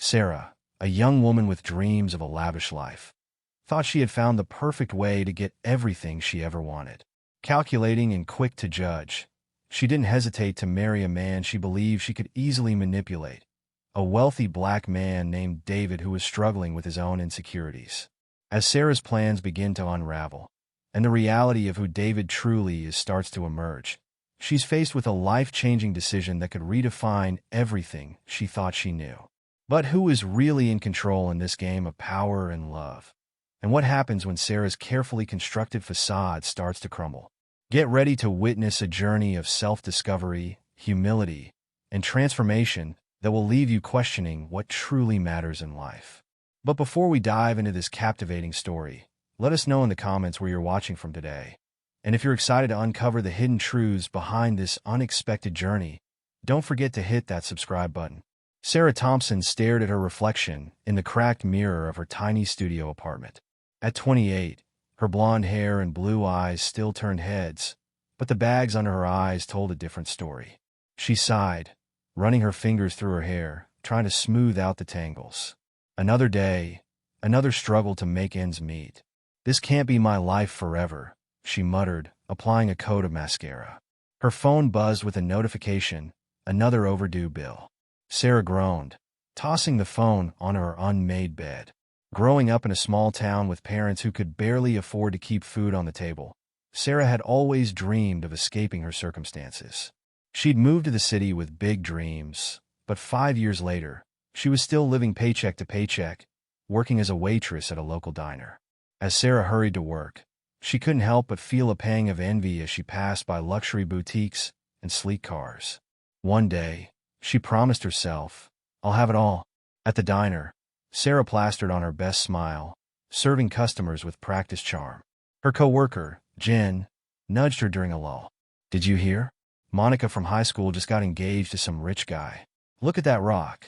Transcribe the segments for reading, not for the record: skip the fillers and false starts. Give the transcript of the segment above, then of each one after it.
Sarah, a young woman with dreams of a lavish life, thought she had found the perfect way to get everything she ever wanted. Calculating and quick to judge, she didn't hesitate to marry a man she believed she could easily manipulate, a wealthy black man named David who was struggling with his own insecurities. As Sarah's plans begin to unravel, and the reality of who David truly is starts to emerge, she's faced with a life-changing decision that could redefine everything she thought she knew. But who is really in control in this game of power and love? And what happens when Sarah's carefully constructed facade starts to crumble? Get ready to witness a journey of self-discovery, humility, and transformation that will leave you questioning what truly matters in life. But before we dive into this captivating story, let us know in the comments where you're watching from today. And if you're excited to uncover the hidden truths behind this unexpected journey, don't forget to hit that subscribe button. Sarah Thompson stared at her reflection in the cracked mirror of her tiny studio apartment. At 28, her blonde hair and blue eyes still turned heads, but the bags under her eyes told a different story. She sighed, running her fingers through her hair, trying to smooth out the tangles. Another day, another struggle to make ends meet. This can't be my life forever, she muttered, applying a coat of mascara. Her phone buzzed with a notification, another overdue bill. Sarah groaned, tossing the phone on her unmade bed. Growing up in a small town with parents who could barely afford to keep food on the table, Sarah had always dreamed of escaping her circumstances. She'd moved to the city with big dreams, but 5 years later, she was still living paycheck to paycheck, working as a waitress at a local diner. As Sarah hurried to work, she couldn't help but feel a pang of envy as she passed by luxury boutiques and sleek cars. One day, she promised herself, "I'll have it all." At the diner, Sarah plastered on her best smile, serving customers with practiced charm. Her coworker, Jen, nudged her during a lull. "Did you hear? Monica from high school just got engaged to some rich guy. Look at that rock."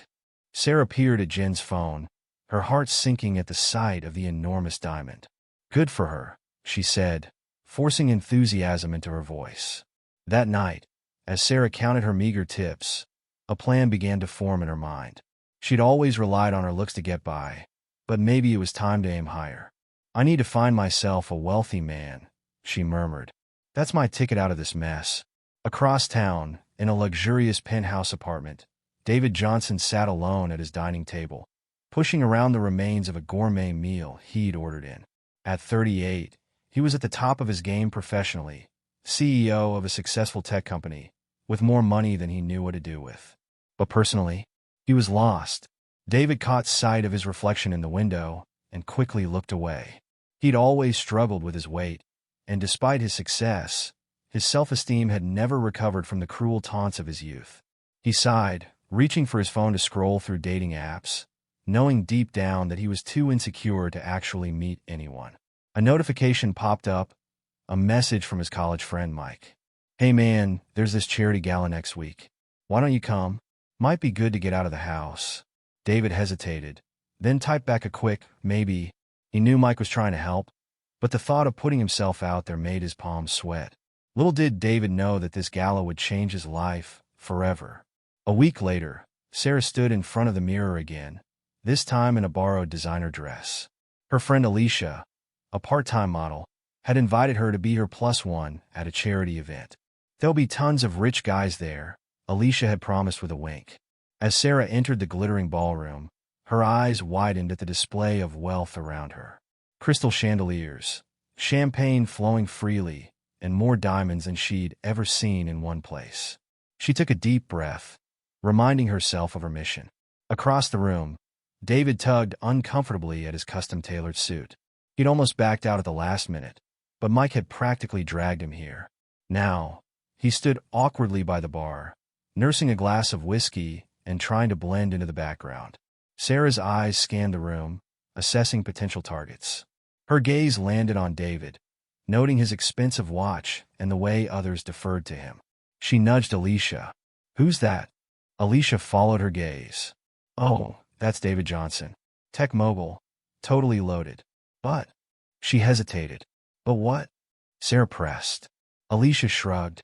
Sarah peered at Jen's phone, her heart sinking at the sight of the enormous diamond. "Good for her," she said, forcing enthusiasm into her voice. That night, as Sarah counted her meager tips, a plan began to form in her mind. She'd always relied on her looks to get by, but maybe it was time to aim higher. "I need to find myself a wealthy man," she murmured. "That's my ticket out of this mess." Across town, in a luxurious penthouse apartment, David Johnson sat alone at his dining table, pushing around the remains of a gourmet meal he'd ordered in. At 38, he was at the top of his game professionally, CEO of a successful tech company, with more money than he knew what to do with. But personally, he was lost. David caught sight of his reflection in the window and quickly looked away. He'd always struggled with his weight, and despite his success, his self-esteem had never recovered from the cruel taunts of his youth. He sighed, reaching for his phone to scroll through dating apps, knowing deep down that he was too insecure to actually meet anyone. A notification popped up, a message from his college friend Mike. "Hey man, there's this charity gala next week. Why don't you come? Might be good to get out of the house." David hesitated, then typed back a quick, maybe. He knew Mike was trying to help, but the thought of putting himself out there made his palms sweat. Little did David know that this gala would change his life forever. A week later, Sarah stood in front of the mirror again, this time in a borrowed designer dress. Her friend Alicia, a part-time model, had invited her to be her +1 at a charity event. "There'll be tons of rich guys there," Alicia had promised with a wink. As Sarah entered the glittering ballroom, her eyes widened at the display of wealth around her. Crystal chandeliers, champagne flowing freely, and more diamonds than she'd ever seen in one place. She took a deep breath, reminding herself of her mission. Across the room, David tugged uncomfortably at his custom-tailored suit. He'd almost backed out at the last minute, but Mike had practically dragged him here. Now, he stood awkwardly by the bar, nursing a glass of whiskey and trying to blend into the background. Sarah's eyes scanned the room, assessing potential targets. Her gaze landed on David, noting his expensive watch and the way others deferred to him. She nudged Alicia. "Who's that?" Alicia followed her gaze. "Oh, that's David Johnson. Tech mogul. Totally loaded." "But..." She hesitated. "But what?" Sarah pressed. Alicia shrugged.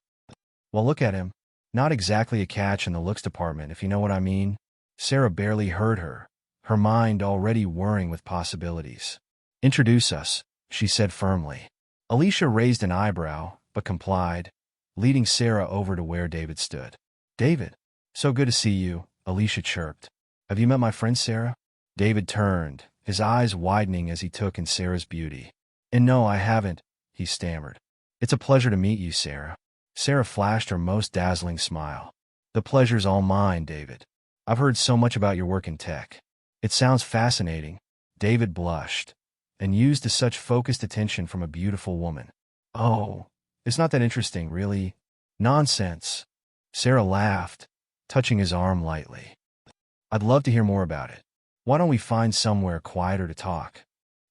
"Well, look at him. Not exactly a catch in the looks department, if you know what I mean." Sarah barely heard her, her mind already whirring with possibilities. "Introduce us," she said firmly. Alicia raised an eyebrow, but complied, leading Sarah over to where David stood. "David, so good to see you," Alicia chirped. "Have you met my friend Sarah?" David turned, his eyes widening as he took in Sarah's beauty. "And no, I haven't," he stammered. "It's a pleasure to meet you, Sarah." Sarah flashed her most dazzling smile. "The pleasure's all mine, David. I've heard so much about your work in tech. It sounds fascinating." David blushed, and used to such focused attention from a beautiful woman. "Oh, it's not that interesting, really." "Nonsense." Sarah laughed, touching his arm lightly. "I'd love to hear more about it. Why don't we find somewhere quieter to talk?"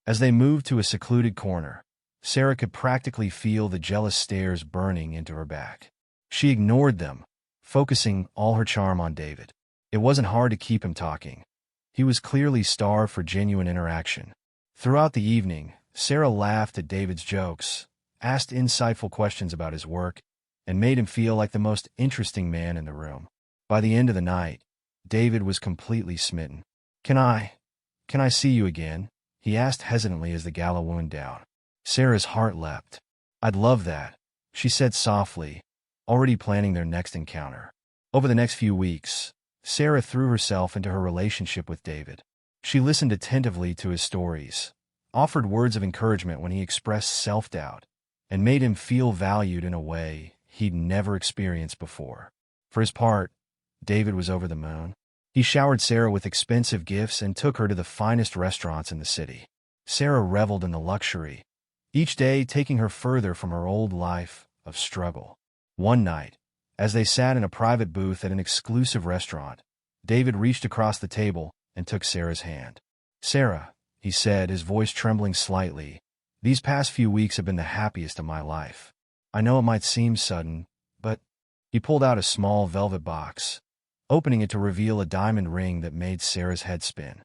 As they moved to a secluded corner, Sarah could practically feel the jealous stares burning into her back. She ignored them, focusing all her charm on David. It wasn't hard to keep him talking. He was clearly starved for genuine interaction. Throughout the evening, Sarah laughed at David's jokes, asked insightful questions about his work, and made him feel like the most interesting man in the room. By the end of the night, David was completely smitten. Can I see you again?" he asked hesitantly as the gala wound down. Sarah's heart leapt. "I'd love that," she said softly, already planning their next encounter. Over the next few weeks, Sarah threw herself into her relationship with David. She listened attentively to his stories, offered words of encouragement when he expressed self-doubt, and made him feel valued in a way he'd never experienced before. For his part, David was over the moon. He showered Sarah with expensive gifts and took her to the finest restaurants in the city. Sarah reveled in the luxury, each day taking her further from her old life of struggle. One night, as they sat in a private booth at an exclusive restaurant, David reached across the table and took Sarah's hand. "Sarah," he said, his voice trembling slightly, "these past few weeks have been the happiest of my life. I know it might seem sudden, but—" He pulled out a small velvet box, opening it to reveal a diamond ring that made Sarah's head spin.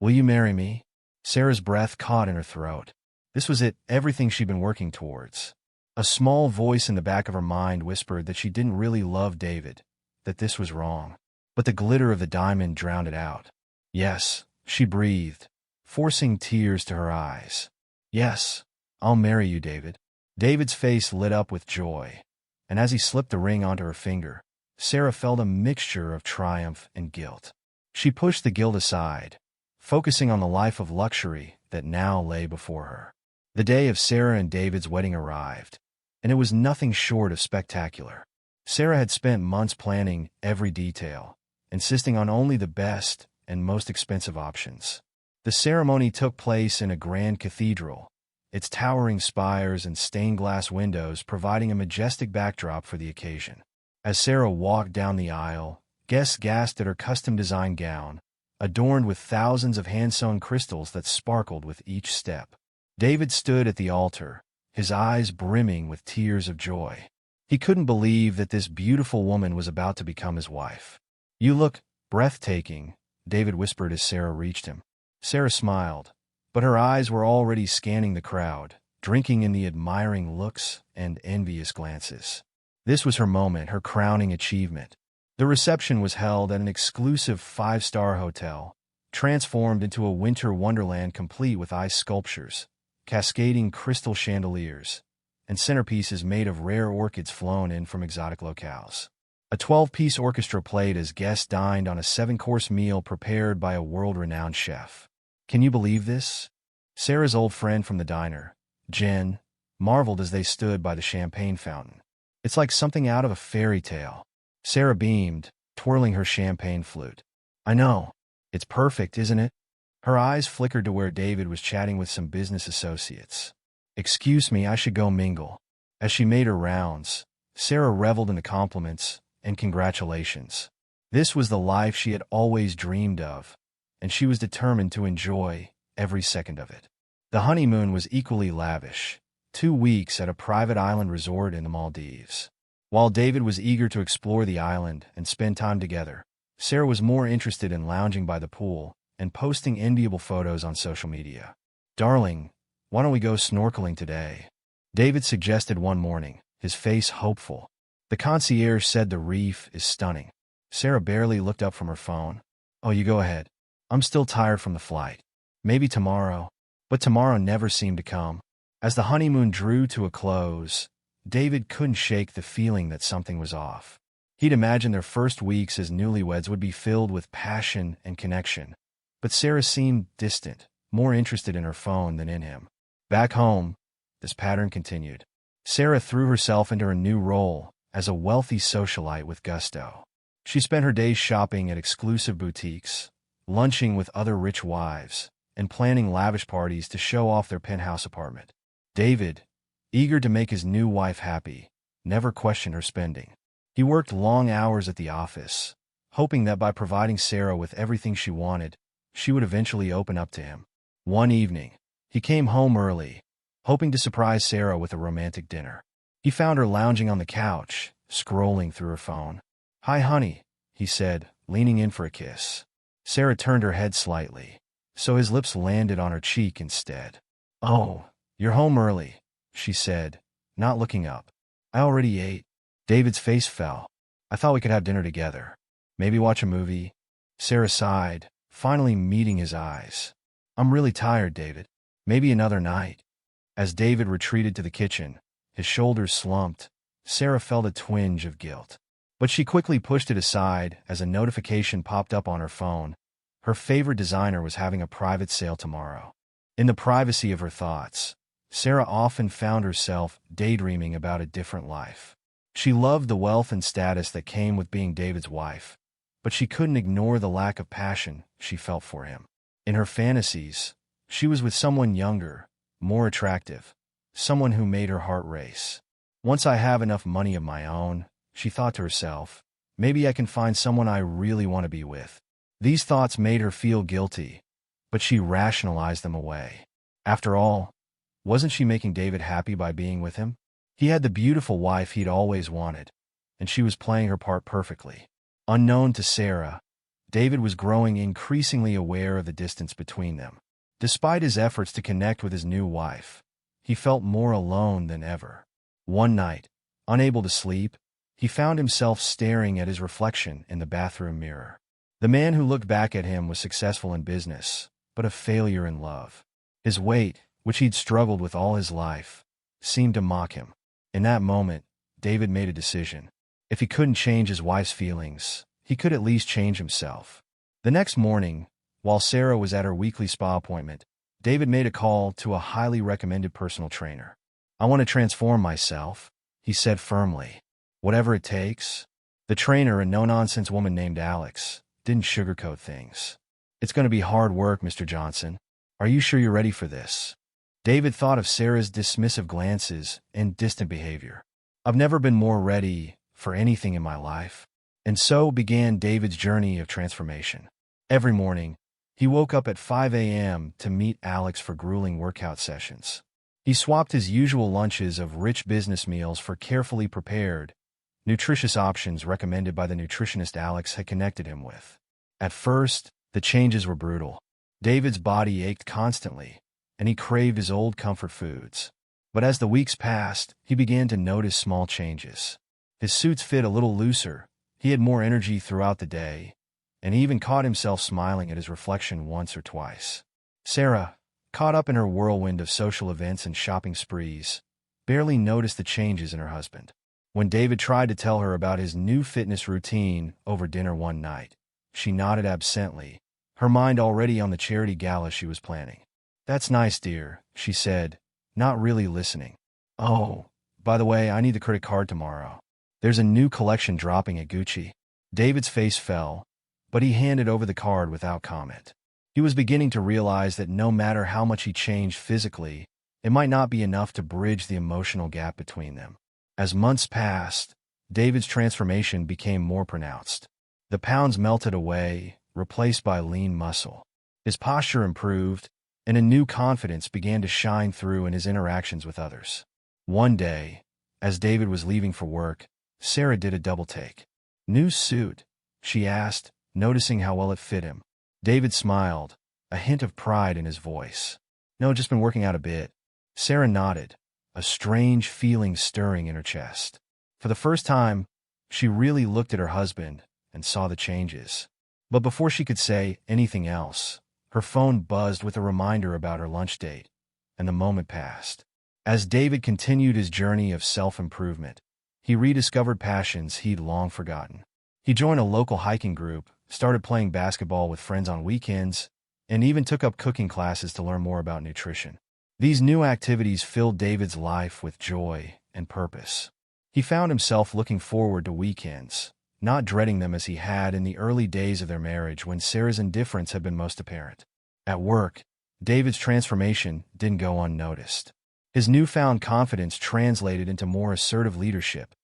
"Will you marry me?" Sarah's breath caught in her throat. This was it, everything she'd been working towards. A small voice in the back of her mind whispered that she didn't really love David, that this was wrong. But the glitter of the diamond drowned it out. "Yes," she breathed, forcing tears to her eyes. "Yes, I'll marry you, David." David's face lit up with joy, and as he slipped the ring onto her finger, Sarah felt a mixture of triumph and guilt. She pushed the guilt aside, focusing on the life of luxury that now lay before her. The day of Sarah and David's wedding arrived, and it was nothing short of spectacular. Sarah had spent months planning every detail, insisting on only the best and most expensive options. The ceremony took place in a grand cathedral, its towering spires and stained glass windows providing a majestic backdrop for the occasion. As Sarah walked down the aisle, guests gasped at her custom-designed gown, adorned with thousands of hand-sewn crystals that sparkled with each step. David stood at the altar, his eyes brimming with tears of joy. He couldn't believe that this beautiful woman was about to become his wife. "You look breathtaking," David whispered as Sarah reached him. Sarah smiled, but her eyes were already scanning the crowd, drinking in the admiring looks and envious glances. This was her moment, her crowning achievement. The reception was held at an exclusive 5-star hotel, transformed into a winter wonderland complete with ice sculptures, cascading crystal chandeliers, and centerpieces made of rare orchids flown in from exotic locales. A 12-piece orchestra played as guests dined on a 7-course meal prepared by a world-renowned chef. "Can you believe this?" Sarah's old friend from the diner, Jen, marveled as they stood by the champagne fountain. "It's like something out of a fairy tale." Sarah beamed, twirling her champagne flute. "I know. It's perfect, isn't it?" Her eyes flickered to where David was chatting with some business associates. "Excuse me, I should go mingle." As she made her rounds, Sarah reveled in the compliments and congratulations. This was the life she had always dreamed of, and she was determined to enjoy every second of it. The honeymoon was equally lavish, 2 weeks at a private island resort in the Maldives. While David was eager to explore the island and spend time together, Sarah was more interested in lounging by the pool and posting enviable photos on social media. "Darling, why don't we go snorkeling today?" David suggested one morning, his face hopeful. "The concierge said the reef is stunning." Sarah barely looked up from her phone. "Oh, you go ahead." I'm still tired from the flight. Maybe tomorrow. But tomorrow never seemed to come. As the honeymoon drew to a close, David couldn't shake the feeling that something was off. He'd imagined their first weeks as newlyweds would be filled with passion and connection. But Sarah seemed distant, more interested in her phone than in him. Back home, this pattern continued. Sarah threw herself into her new role as a wealthy socialite with gusto. She spent her days shopping at exclusive boutiques, lunching with other rich wives, and planning lavish parties to show off their penthouse apartment. David, eager to make his new wife happy, never questioned her spending. He worked long hours at the office, hoping that by providing Sarah with everything she wanted, she would eventually open up to him. One evening, he came home early, hoping to surprise Sarah with a romantic dinner. He found her lounging on the couch, scrolling through her phone. "Hi, honey," he said, leaning in for a kiss. Sarah turned her head slightly, so his lips landed on her cheek instead. "Oh, you're home early," she said, not looking up. "I already ate." David's face fell. "I thought we could have dinner together. Maybe watch a movie?" Sarah sighed, finally meeting his eyes. "I'm really tired, David. Maybe another night." As David retreated to the kitchen, his shoulders slumped, Sarah felt a twinge of guilt. But she quickly pushed it aside as a notification popped up on her phone. Her favorite designer was having a private sale tomorrow. In the privacy of her thoughts, Sarah often found herself daydreaming about a different life. She loved the wealth and status that came with being David's wife, but she couldn't ignore the lack of passion she felt for him. In her fantasies, she was with someone younger, more attractive, someone who made her heart race. "Once I have enough money of my own," she thought to herself, "maybe I can find someone I really want to be with." These thoughts made her feel guilty, but she rationalized them away. After all, wasn't she making David happy by being with him? He had the beautiful wife he'd always wanted, and she was playing her part perfectly. Unknown to Sarah, David was growing increasingly aware of the distance between them. Despite his efforts to connect with his new wife, he felt more alone than ever. One night, unable to sleep, he found himself staring at his reflection in the bathroom mirror. The man who looked back at him was successful in business, but a failure in love. His weight, which he'd struggled with all his life, seemed to mock him. In that moment, David made a decision. If he couldn't change his wife's feelings, he could at least change himself. The next morning, while Sarah was at her weekly spa appointment, David made a call to a highly recommended personal trainer. "I want to transform myself," he said firmly. "Whatever it takes." The trainer, a no-nonsense woman named Alex, didn't sugarcoat things. "It's going to be hard work, Mr. Johnson. Are you sure you're ready for this?" David thought of Sarah's dismissive glances and distant behavior. "I've never been more ready for anything in my life." And so began David's journey of transformation. Every morning, he woke up at 5 a.m. to meet Alex for grueling workout sessions. He swapped his usual lunches of rich business meals for carefully prepared, nutritious options recommended by the nutritionist Alex had connected him with. At first, the changes were brutal. David's body ached constantly, and he craved his old comfort foods. But as the weeks passed, he began to notice small changes. His suits fit a little looser, he had more energy throughout the day, and he even caught himself smiling at his reflection once or twice. Sarah, caught up in her whirlwind of social events and shopping sprees, barely noticed the changes in her husband. When David tried to tell her about his new fitness routine over dinner one night, she nodded absently, her mind already on the charity gala she was planning. "That's nice, dear," she said, not really listening. "Oh, by the way, I need the credit card tomorrow. There's a new collection dropping at Gucci." David's face fell, but he handed over the card without comment. He was beginning to realize that no matter how much he changed physically, it might not be enough to bridge the emotional gap between them. As months passed, David's transformation became more pronounced. The pounds melted away, replaced by lean muscle. His posture improved, and a new confidence began to shine through in his interactions with others. One day, as David was leaving for work, Sarah did a double-take. "New suit?" she asked, noticing how well it fit him. David smiled, a hint of pride in his voice. "No, just been working out a bit." Sarah nodded, a strange feeling stirring in her chest. For the first time, she really looked at her husband and saw the changes. But before she could say anything else, her phone buzzed with a reminder about her lunch date, and the moment passed. As David continued his journey of self-improvement, he rediscovered passions he'd long forgotten. He joined a local hiking group, started playing basketball with friends on weekends, and even took up cooking classes to learn more about nutrition. These new activities filled David's life with joy and purpose. He found himself looking forward to weekends, not dreading them as he had in the early days of their marriage when Sarah's indifference had been most apparent. At work, David's transformation didn't go unnoticed. His newfound confidence translated into more assertive leadership,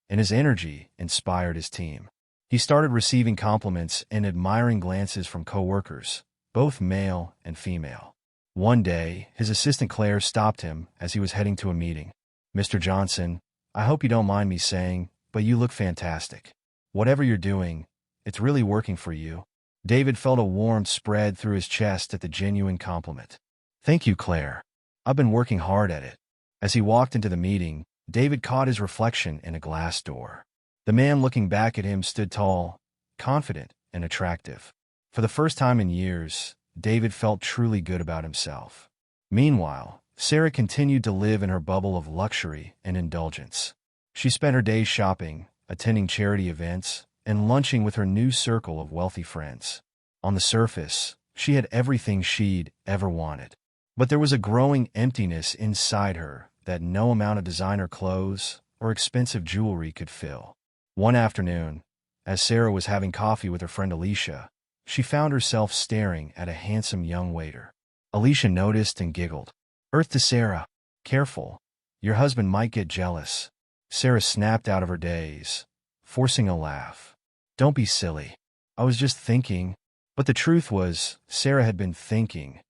and his energy inspired his team. He started receiving compliments and admiring glances from coworkers, both male and female. One day, his assistant Claire stopped him as he was heading to a meeting. "Mr. Johnson, I hope you don't mind me saying, but you look fantastic. Whatever you're doing, it's really working for you." David felt a warmth spread through his chest at the genuine compliment. "Thank you, Claire. I've been working hard at it." As he walked into the meeting, David caught his reflection in a glass door. The man looking back at him stood tall, confident, and attractive. For the first time in years, David felt truly good about himself. Meanwhile, Sarah continued to live in her bubble of luxury and indulgence. She spent her days shopping, attending charity events, and lunching with her new circle of wealthy friends. On the surface, she had everything she'd ever wanted. But there was a growing emptiness inside her that no amount of designer clothes or expensive jewelry could fill. One afternoon, as Sarah was having coffee with her friend Alicia, she found herself staring at a handsome young waiter. Alicia noticed and giggled. "Earth to Sarah. Careful. Your husband might get jealous." Sarah snapped out of her daze, forcing a laugh. "Don't be silly. I was just thinking." But the truth was, Sarah had been thinking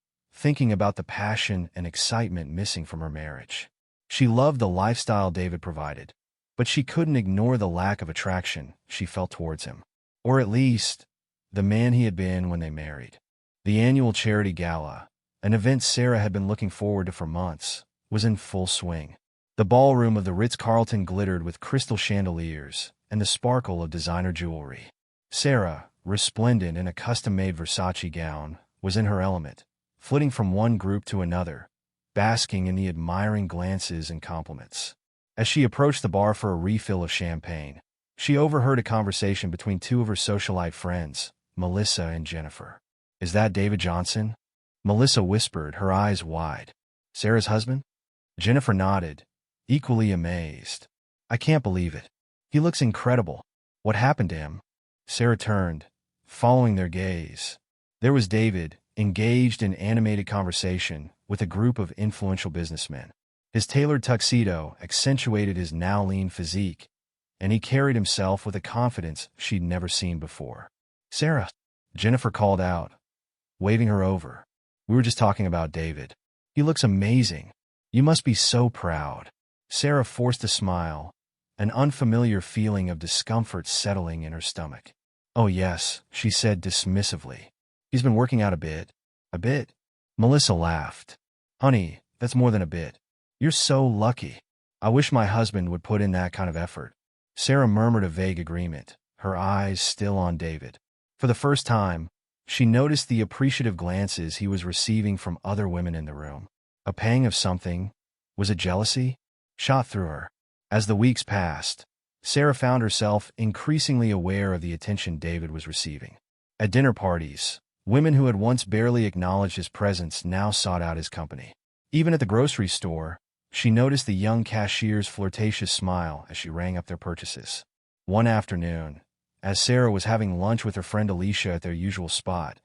about the passion and excitement missing from her marriage. She loved the lifestyle David provided, but she couldn't ignore the lack of attraction she felt towards him. Or at least, the man he had been when they married. The annual charity gala, an event Sarah had been looking forward to for months, was in full swing. The ballroom of the Ritz-Carlton glittered with crystal chandeliers and the sparkle of designer jewelry. Sarah, resplendent in a custom-made Versace gown, was in her element, flitting from one group to another, basking in the admiring glances and compliments. As she approached the bar for a refill of champagne, she overheard a conversation between two of her socialite friends, Melissa and Jennifer. "Is that David Johnson?" Melissa whispered, her eyes wide. "Sarah's husband?" Jennifer nodded, equally amazed. "I can't believe it. He looks incredible. What happened to him?" Sarah turned, following their gaze. There was David, engaged in animated conversation with a group of influential businessmen. His tailored tuxedo accentuated his now lean physique, and he carried himself with a confidence she'd never seen before. "Sarah," Jennifer called out, waving her over. "We were just talking about David. He looks amazing. You must be so proud." Sarah forced a smile, an unfamiliar feeling of discomfort settling in her stomach. "Oh yes," she said dismissively. "He's been working out a bit." "A bit?" Melissa laughed. "Honey, that's more than a bit. You're so lucky. I wish my husband would put in that kind of effort." Sarah murmured a vague agreement, her eyes still on David. For the first time, she noticed the appreciative glances he was receiving from other women in the room. A pang of something, was it jealousy, shot through her. As the weeks passed, Sarah found herself increasingly aware of the attention David was receiving. At dinner parties, women who had once barely acknowledged his presence now sought out his company. Even at the grocery store, she noticed the young cashier's flirtatious smile as she rang up their purchases. One afternoon, as Sarah was having lunch with her friend Alicia at their usual spot,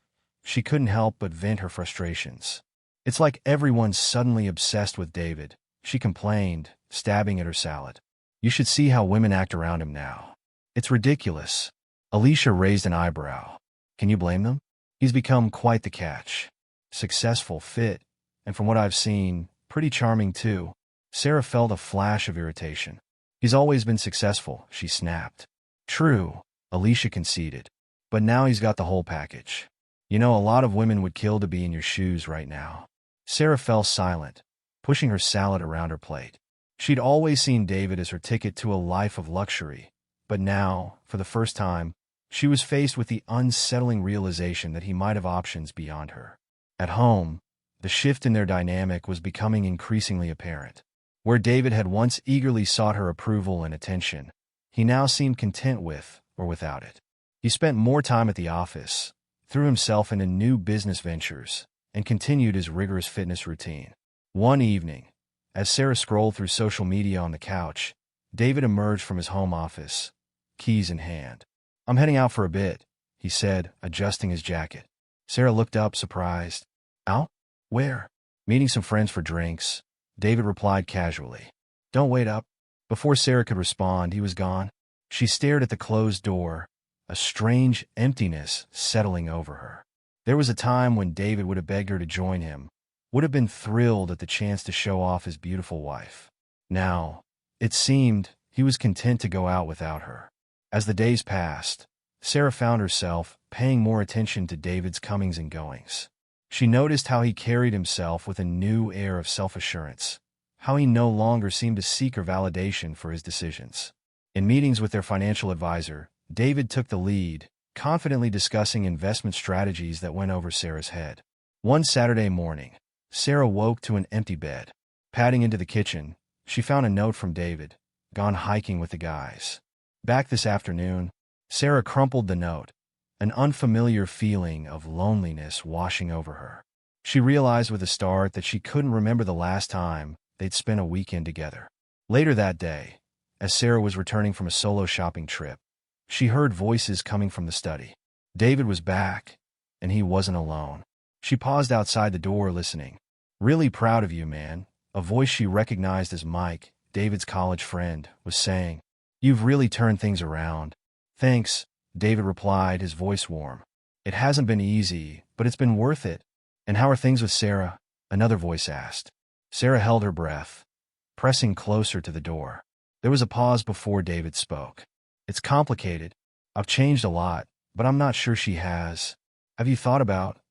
she couldn't help but vent her frustrations. "It's like everyone's suddenly obsessed with David," she complained, stabbing at her salad. "You should see how women act around him now. It's ridiculous." Alicia raised an eyebrow. "Can you blame them? He's become quite the catch. Successful, fit, and from what I've seen, pretty charming too." Sarah felt a flash of irritation. "He's always been successful," she snapped. "True," Alicia conceded. "But now he's got the whole package. You know, a lot of women would kill to be in your shoes right now." Sarah fell silent, pushing her salad around her plate. She'd always seen David as her ticket to a life of luxury, but now, for the first time, She was faced with the unsettling realization that he might have options beyond her. At home, the shift in their dynamic was becoming increasingly apparent. Where David had once eagerly sought her approval and attention, he now seemed content with or without it. He spent more time at the office, threw himself into new business ventures, and continued his rigorous fitness routine. One evening, as Sarah scrolled through social media on the couch, David emerged from his home office, keys in hand. "I'm heading out for a bit," he said, adjusting his jacket. Sarah looked up, surprised. "Out? Where?" "Meeting some friends for drinks," David replied casually. "Don't wait up." Before Sarah could respond, he was gone. She stared at the closed door, a strange emptiness settling over her. There was a time when David would have begged her to join him, would have been thrilled at the chance to show off his beautiful wife. Now, it seemed, he was content to go out without her. As the days passed, Sarah found herself paying more attention to David's comings and goings. She noticed how he carried himself with a new air of self-assurance, how he no longer seemed to seek her validation for his decisions. In meetings with their financial advisor, David took the lead, confidently discussing investment strategies that went over Sarah's head. One Saturday morning, Sarah woke to an empty bed. Padding into the kitchen, she found a note from David, "Gone hiking with the guys. Back this afternoon." Sarah crumpled the note, an unfamiliar feeling of loneliness washing over her. She realized with a start that she couldn't remember the last time they'd spent a weekend together. Later that day, as Sarah was returning from a solo shopping trip, she heard voices coming from the study. David was back, and he wasn't alone. She paused outside the door listening. "Really proud of you, man," a voice she recognized as Mike, David's college friend, was saying. "You've really turned things around." "Thanks," David replied, his voice warm. "It hasn't been easy, but it's been worth it." "And how are things with Sarah?" another voice asked. Sarah held her breath, pressing closer to the door. There was a pause before David spoke. "It's complicated. I've changed a lot, but I'm not sure she has. Have you thought about,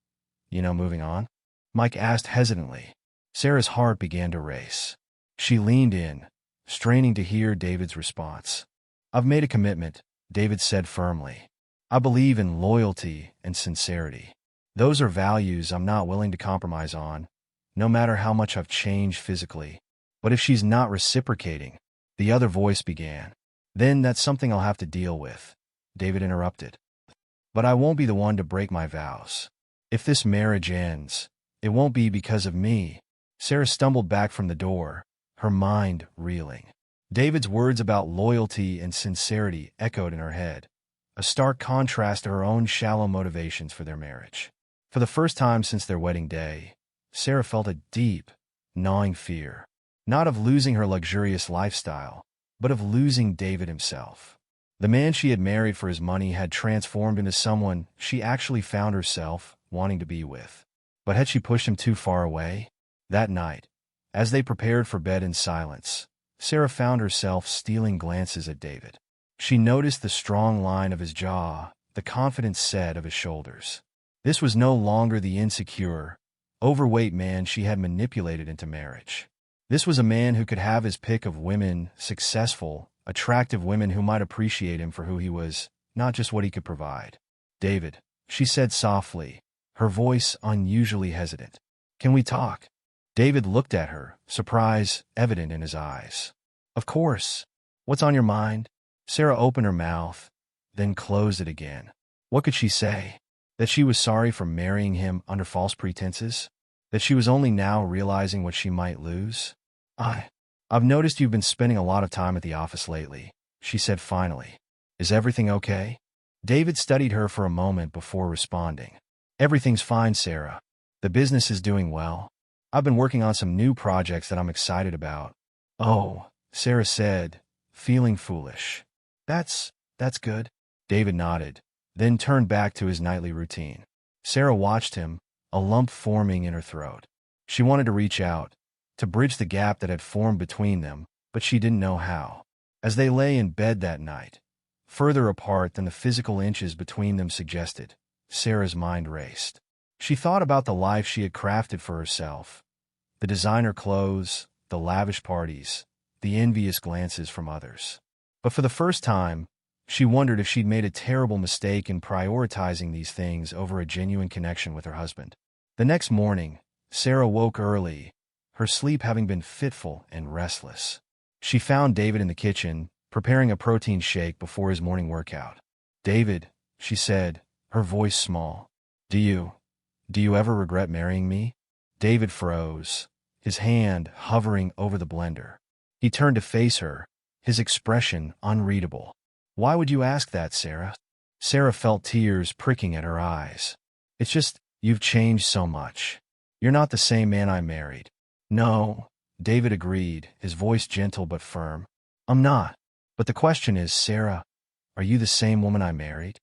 moving on?" Mike asked hesitantly. Sarah's heart began to race. She leaned in, straining to hear David's response. "I've made a commitment," David said firmly. "I believe in loyalty and sincerity. Those are values I'm not willing to compromise on, no matter how much I've changed physically. But if she's not reciprocating," the other voice began. "Then that's something I'll have to deal with," David interrupted. "But I won't be the one to break my vows. If this marriage ends, it won't be because of me." Sarah stumbled back from the door, her mind reeling. David's words about loyalty and sincerity echoed in her head, a stark contrast to her own shallow motivations for their marriage. For the first time since their wedding day, Sarah felt a deep, gnawing fear, not of losing her luxurious lifestyle, but of losing David himself. The man she had married for his money had transformed into someone she actually found herself wanting to be with. But had she pushed him too far away? That night, as they prepared for bed in silence, Sarah found herself stealing glances at David. She noticed the strong line of his jaw, the confident set of his shoulders. This was no longer the insecure, overweight man she had manipulated into marriage. This was a man who could have his pick of women, successful, attractive women who might appreciate him for who he was, not just what he could provide. "David," she said softly, her voice unusually hesitant. "Can we talk?" David looked at her, surprise evident in his eyes. "Of course. What's on your mind?" Sarah opened her mouth, then closed it again. What could she say? That she was sorry for marrying him under false pretenses? That she was only now realizing what she might lose? I've noticed you've been spending a lot of time at the office lately," she said finally. "Is everything okay?" David studied her for a moment before responding. "Everything's fine, Sarah. The business is doing well. I've been working on some new projects that I'm excited about." "Oh," Sarah said, feeling foolish. That's good." David nodded, then turned back to his nightly routine. Sarah watched him, a lump forming in her throat. She wanted to reach out, to bridge the gap that had formed between them, but she didn't know how. As they lay in bed that night, further apart than the physical inches between them suggested, Sarah's mind raced. She thought about the life she had crafted for herself, the designer clothes, the lavish parties, the envious glances from others. But for the first time, She wondered if she'd made a terrible mistake in prioritizing these things over a genuine connection with her husband. The next morning, Sarah woke early, her sleep having been fitful and restless. She found David in the kitchen, preparing a protein shake before his morning workout. "David," she said, her voice small, Do you ever regret marrying me?" David froze, his hand hovering over the blender. He turned to face her, his expression unreadable. "Why would you ask that, Sarah?" Sarah felt tears pricking at her eyes. "It's just, you've changed so much. You're not the same man I married." "No," David agreed, his voice gentle but firm. "I'm not. But the question is, Sarah, are you the same woman I married?"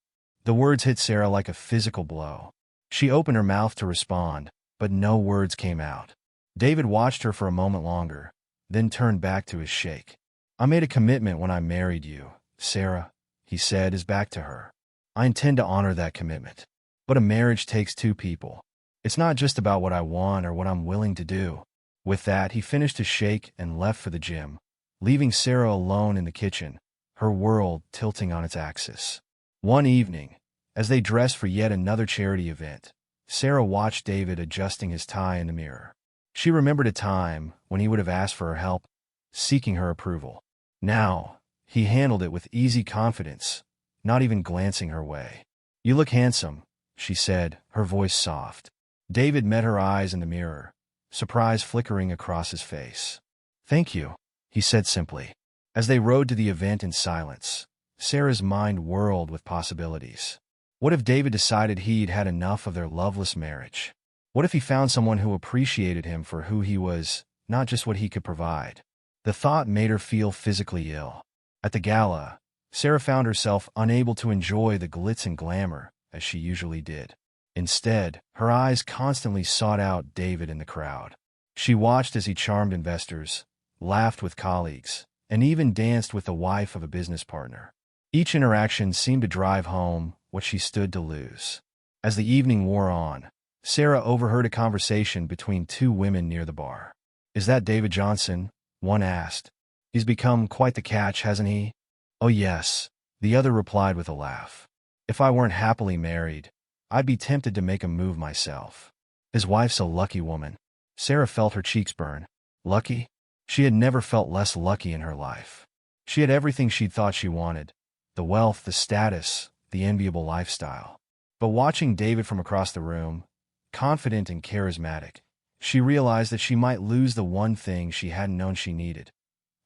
The words hit Sarah like a physical blow. She opened her mouth to respond, but no words came out. David watched her for a moment longer, then turned back to his shake. "I made a commitment when I married you, Sarah," he said, his back to her. "I intend to honor that commitment. But a marriage takes two people. It's not just about what I want or what I'm willing to do." With that, he finished his shake and left for the gym, leaving Sarah alone in the kitchen, her world tilting on its axis. One evening, as they dressed for yet another charity event, Sarah watched David adjusting his tie in the mirror. She remembered a time when he would have asked for her help, seeking her approval. Now, he handled it with easy confidence, not even glancing her way. "You look handsome," she said, her voice soft. David met her eyes in the mirror, surprise flickering across his face. "Thank you," he said simply. As they rode to the event in silence, Sarah's mind whirled with possibilities. What if David decided he'd had enough of their loveless marriage? What if he found someone who appreciated him for who he was, not just what he could provide? The thought made her feel physically ill. At the gala, Sarah found herself unable to enjoy the glitz and glamour as she usually did. Instead, her eyes constantly sought out David in the crowd. She watched as he charmed investors, laughed with colleagues, and even danced with the wife of a business partner. Each interaction seemed to drive home what she stood to lose. As the evening wore on, Sarah overheard a conversation between two women near the bar. "Is that David Johnson?" one asked. "He's become quite the catch, hasn't he?" "Oh yes," the other replied with a laugh. "If I weren't happily married, I'd be tempted to make a move myself. His wife's a lucky woman." Sarah felt her cheeks burn. Lucky? She had never felt less lucky in her life. She had everything she'd thought she wanted: the wealth, the status, the enviable lifestyle. But watching David from across the room, confident and charismatic, she realized that she might lose the one thing she hadn't known she needed: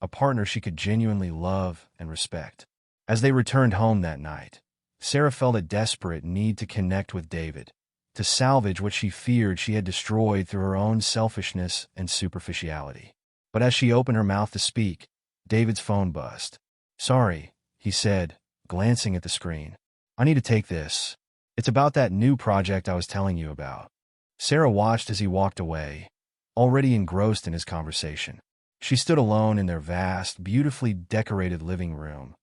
a partner she could genuinely love and respect. As they returned home that night, Sarah felt a desperate need to connect with David, to salvage what she feared she had destroyed through her own selfishness and superficiality. But as she opened her mouth to speak, David's phone buzzed. "Sorry," he said, glancing at the screen. "I need to take this. It's about that new project I was telling you about." Sarah watched as he walked away, already engrossed in his conversation. She stood alone in their vast, beautifully decorated living room,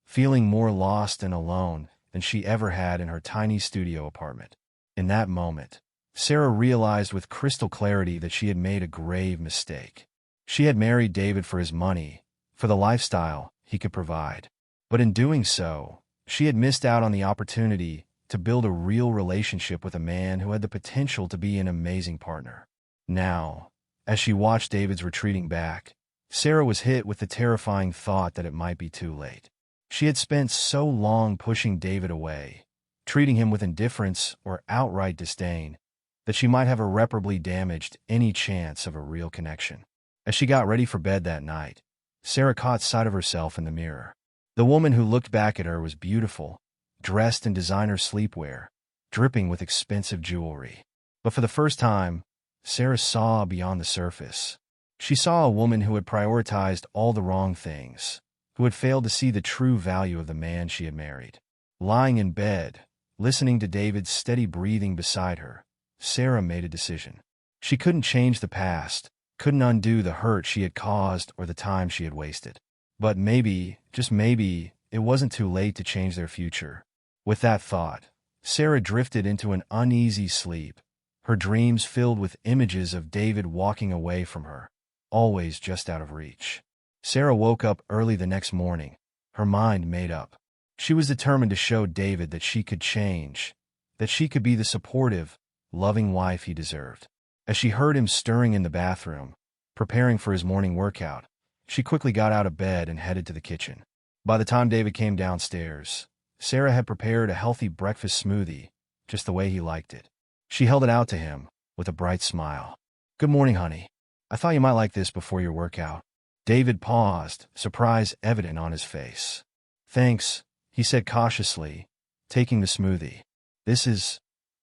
feeling more lost and alone than she ever had in her tiny studio apartment. In that moment, Sarah realized with crystal clarity that she had made a grave mistake. She had married David for his money, for the lifestyle he could provide. But in doing so, she had missed out on the opportunity to build a real relationship with a man who had the potential to be an amazing partner. Now, as she watched David's retreating back, Sarah was hit with the terrifying thought that it might be too late. She had spent so long pushing David away, treating him with indifference or outright disdain, that she might have irreparably damaged any chance of a real connection. As she got ready for bed that night, Sarah caught sight of herself in the mirror. The woman who looked back at her was beautiful, dressed in designer sleepwear, dripping with expensive jewelry. But for the first time, Sarah saw beyond the surface. She saw a woman who had prioritized all the wrong things, who had failed to see the true value of the man she had married. Lying in bed, listening to David's steady breathing beside her, Sarah made a decision. She couldn't change the past, couldn't undo the hurt she had caused or the time she had wasted. But maybe, just maybe, it wasn't too late to change their future. With that thought, Sarah drifted into an uneasy sleep, her dreams filled with images of David walking away from her, always just out of reach. Sarah woke up early the next morning, her mind made up. She was determined to show David that she could change, that she could be the supportive, loving wife he deserved. As she heard him stirring in the bathroom, preparing for his morning workout, she quickly got out of bed and headed to the kitchen. By the time David came downstairs, Sarah had prepared a healthy breakfast smoothie, just the way he liked it. She held it out to him with a bright smile. "Good morning, honey. I thought you might like this before your workout." David paused, surprise evident on his face. "Thanks," he said cautiously, taking the smoothie. "This is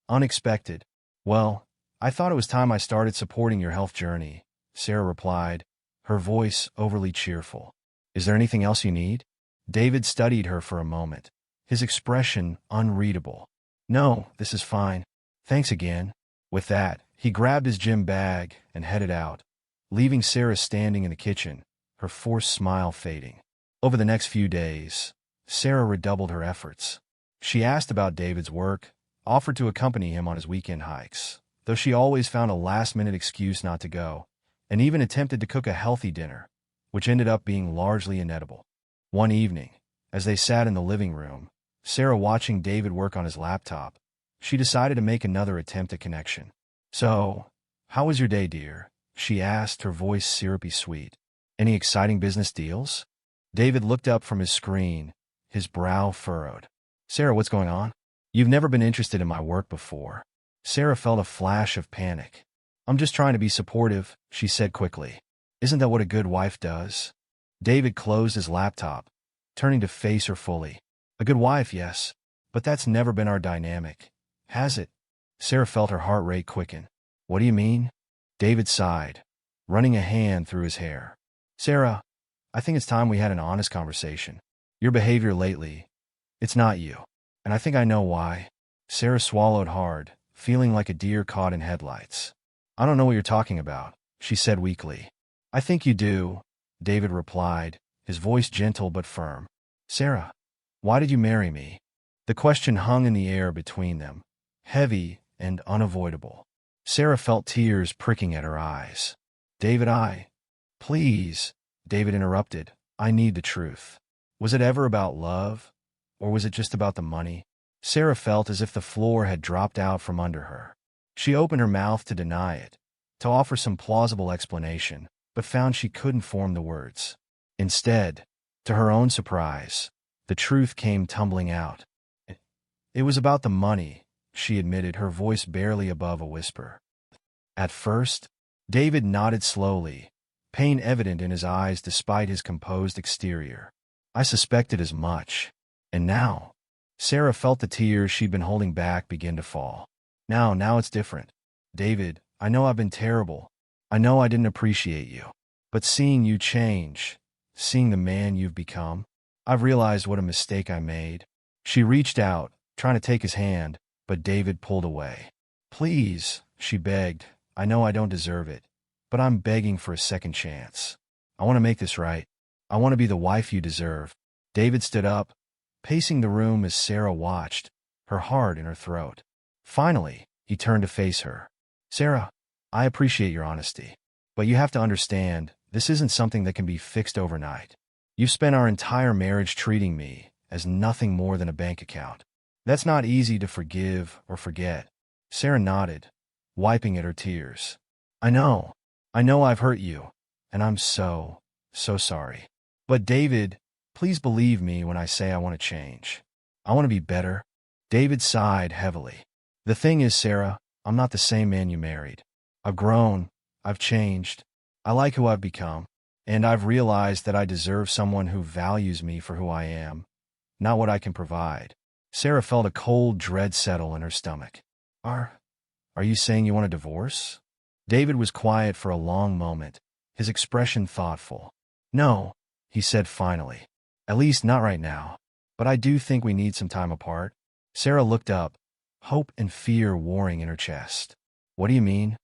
unexpected." "Well, I thought it was time I started supporting your health journey," Sarah replied, her voice overly cheerful. "Is there anything else you need?" David studied her for a moment, his expression unreadable. "No, this is fine. Thanks again." With that, he grabbed his gym bag and headed out, leaving Sarah standing in the kitchen, her forced smile fading. Over the next few days, Sarah redoubled her efforts. She asked about David's work, offered to accompany him on his weekend hikes, though she always found a last-minute excuse not to go, and even attempted to cook a healthy dinner, which ended up being largely inedible. One evening, as they sat in the living room, Sarah watching David work on his laptop, she decided to make another attempt at connection. "So, how was your day, dear?" she asked, her voice syrupy sweet. "Any exciting business deals?" David looked up from his screen, his brow furrowed. "Sarah, what's going on? You've never been interested in my work before." Sarah felt a flash of panic. "I'm just trying to be supportive," she said quickly. "Isn't that what a good wife does?" David closed his laptop, turning to face her fully. "A good wife, yes, but that's never been our dynamic, has it?" Sarah felt her heart rate quicken. "What do you mean?" David sighed, running a hand through his hair. "Sarah, I think it's time we had an honest conversation. Your behavior lately, it's not you. And I think I know why." Sarah swallowed hard, feeling like a deer caught in headlights. "I don't know what you're talking about," she said weakly. "I think you do," David replied, his voice gentle but firm. "Sarah, why did you marry me?" The question hung in the air between them, heavy and unavoidable. Sarah felt tears pricking at her eyes. "David, Please," David interrupted, "I need the truth. Was it ever about love, or was it just about the money?" Sarah felt as if the floor had dropped out from under her. She opened her mouth to deny it, to offer some plausible explanation, but found she couldn't form the words. Instead, to her own surprise, the truth came tumbling out. "It was about the money," she admitted, her voice barely above a whisper. At first, David nodded slowly, pain evident in his eyes despite his composed exterior. "I suspected as much." And now, Sarah felt the tears she'd been holding back begin to fall. Now it's different. "David, I know I've been terrible. I know I didn't appreciate you. But seeing you change, seeing the man you've become, I've realized what a mistake I made." She reached out, trying to take his hand, but David pulled away. "Please," she begged, "I know I don't deserve it, but I'm begging for a second chance. I want to make this right. I want to be the wife you deserve." David stood up, pacing the room as Sarah watched, her heart in her throat. Finally, he turned to face her. "Sarah, I appreciate your honesty, but you have to understand, this isn't something that can be fixed overnight. You've spent our entire marriage treating me as nothing more than a bank account. That's not easy to forgive or forget." Sarah nodded, wiping at her tears. I know I've hurt you, and I'm so sorry. But David, please believe me when I say I want to change. I want to be better." David sighed heavily. "The thing is, Sarah, I'm not the same man you married. I've grown, I've changed, I like who I've become, and I've realized that I deserve someone who values me for who I am, not what I can provide." Sarah felt a cold dread settle in her stomach. Are you saying you want a divorce?" David was quiet for a long moment, his expression thoughtful. "No," he said finally. "At least not right now. But I do think we need some time apart." Sarah looked up, hope and fear warring in her chest. "What do you mean?"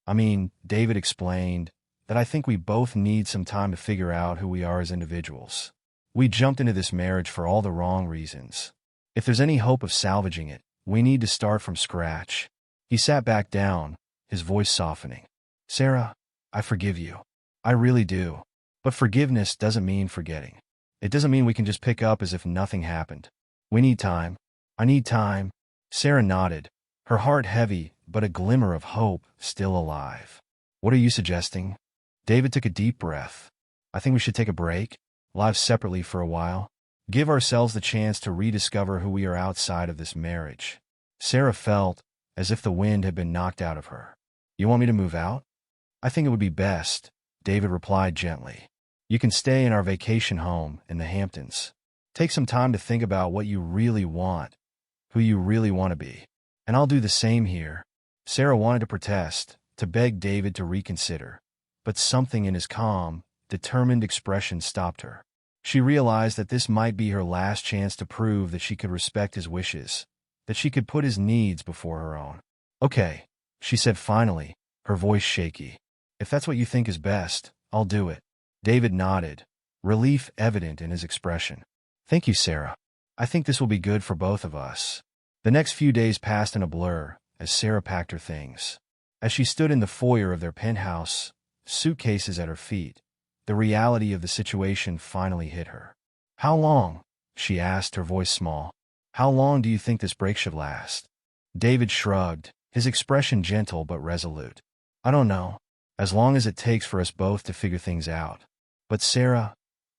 "I mean," David explained, "that I think we both need some time to figure out who we are as individuals. We jumped into this marriage for all the wrong reasons. If there's any hope of salvaging it, we need to start from scratch." He sat back down, his voice softening. "Sarah, I forgive you. I really do. But forgiveness doesn't mean forgetting. It doesn't mean we can just pick up as if nothing happened. We need time. I need time. Sarah nodded, her heart heavy, but a glimmer of hope still alive. What are you suggesting? David took a deep breath. I think we should take a break, live separately for a while. Give ourselves the chance to rediscover who we are outside of this marriage. Sarah felt as if the wind had been knocked out of her. You want me to move out? I think it would be best, David replied gently. You can stay in our vacation home in the Hamptons. Take some time to think about what you really want, who you really want to be. And I'll do the same here. Sarah wanted to protest, to beg David to reconsider, but something in his calm, determined expression stopped her. She realized that this might be her last chance to prove that she could respect his wishes, that she could put his needs before her own. Okay, she said finally, her voice shaky. If that's what you think is best, I'll do it. David nodded, relief evident in his expression. Thank you, Sarah. I think this will be good for both of us. The next few days passed in a blur as Sarah packed her things. As she stood in the foyer of their penthouse, suitcases at her feet, the reality of the situation finally hit her. How long? She asked, her voice small. How long do you think this break should last? David shrugged, his expression gentle but resolute. I don't know. As long as it takes for us both to figure things out. But Sarah,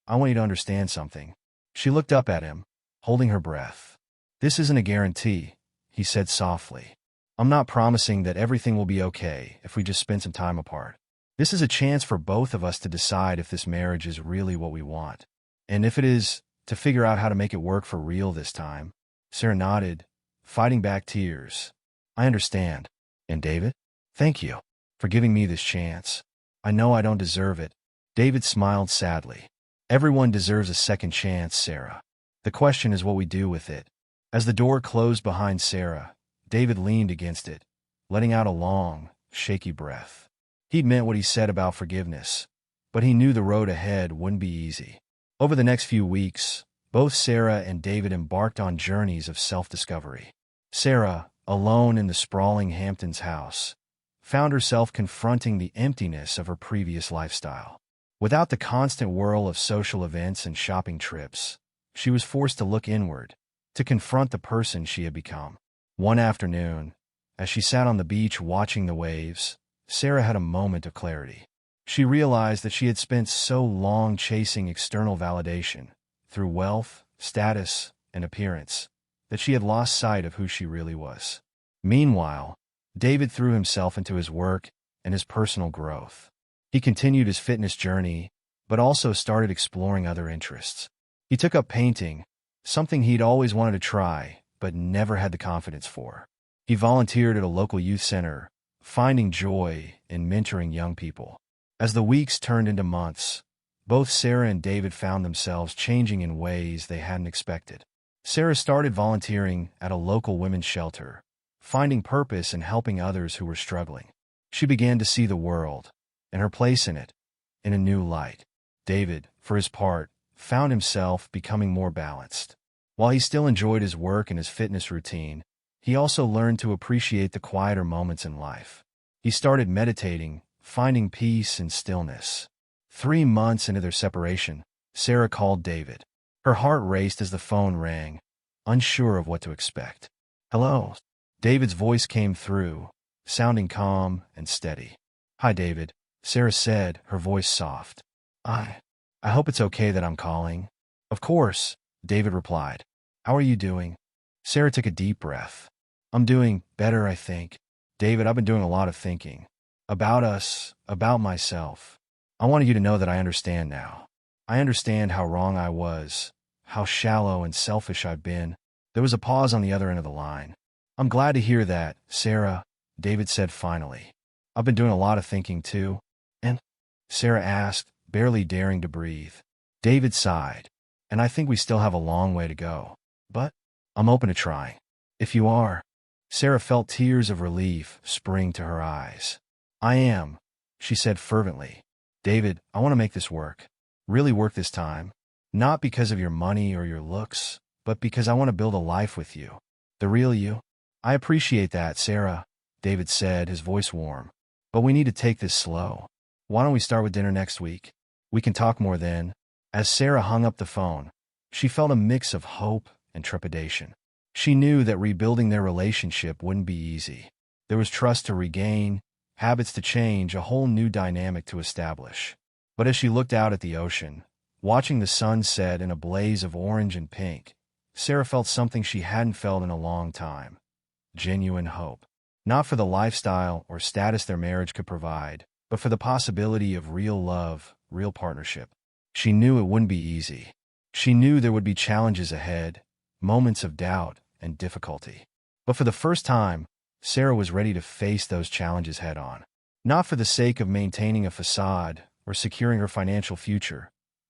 I want you to understand something. She looked up at him, holding her breath. This isn't a guarantee, he said softly. I'm not promising that everything will be okay if we just spend some time apart. This is a chance for both of us to decide if this marriage is really what we want. And if it is, to figure out how to make it work for real this time. Sarah nodded, fighting back tears. I understand. And David? Thank you for giving me this chance. I know I don't deserve it. David smiled sadly. Everyone deserves a second chance, Sarah. The question is what we do with it. As the door closed behind Sarah, David leaned against it, letting out a long, shaky breath. He'd meant what he said about forgiveness, but he knew the road ahead wouldn't be easy. Over the next few weeks, both Sarah and David embarked on journeys of self-discovery. Sarah, alone in the sprawling Hamptons house, found herself confronting the emptiness of her previous lifestyle. Without the constant whirl of social events and shopping trips, she was forced to look inward, to confront the person she had become. One afternoon, as she sat on the beach watching the waves, Sarah had a moment of clarity. She realized that she had spent so long chasing external validation, through wealth, status, and appearance, that she had lost sight of who she really was. Meanwhile, David threw himself into his work and his personal growth. He continued his fitness journey, but also started exploring other interests. He took up painting, something he'd always wanted to try, but never had the confidence for. He volunteered at a local youth center, finding joy in mentoring young people. As the weeks turned into months, both Sarah and David found themselves changing in ways they hadn't expected. Sarah started volunteering at a local women's shelter, finding purpose in helping others who were struggling. She began to see the world, and her place in it, in a new light. David, for his part, found himself becoming more balanced. While he still enjoyed his work and his fitness routine, he also learned to appreciate the quieter moments in life. He started meditating, finding peace and stillness. 3 months into their separation, Sarah called David. Her heart raced as the phone rang, unsure of what to expect. Hello. David's voice came through, sounding calm and steady. Hi, David, Sarah said, her voice soft. I hope it's okay that I'm calling. Of course, David replied. How are you doing? Sarah took a deep breath. I'm doing better, I think. David, I've been doing a lot of thinking. About us, about myself. I wanted you to know that I understand now. I understand how wrong I was, how shallow and selfish I've been. There was a pause on the other end of the line. I'm glad to hear that, Sarah, David said finally. I've been doing a lot of thinking too. And? Sarah asked, barely daring to breathe. David sighed. And I think we still have a long way to go. But I'm open to trying. If you are. Sarah felt tears of relief spring to her eyes. I am, she said fervently. David, I want to make this work. Really work this time. Not because of your money or your looks, but because I want to build a life with you. The real you. I appreciate that, Sarah, David said, his voice warm. But we need to take this slow. Why don't we start with dinner next week? We can talk more then. As Sarah hung up the phone, she felt a mix of hope and trepidation. She knew that rebuilding their relationship wouldn't be easy. There was trust to regain, habits to change, a whole new dynamic to establish. But as she looked out at the ocean, watching the sun set in a blaze of orange and pink, Sarah felt something she hadn't felt in a long time: genuine hope. Not for the lifestyle or status their marriage could provide, but for the possibility of real love, real partnership. She knew it wouldn't be easy. She knew there would be challenges ahead, moments of doubt and difficulty. But for the first time, Sarah was ready to face those challenges head-on. Not for the sake of maintaining a facade or securing her financial future,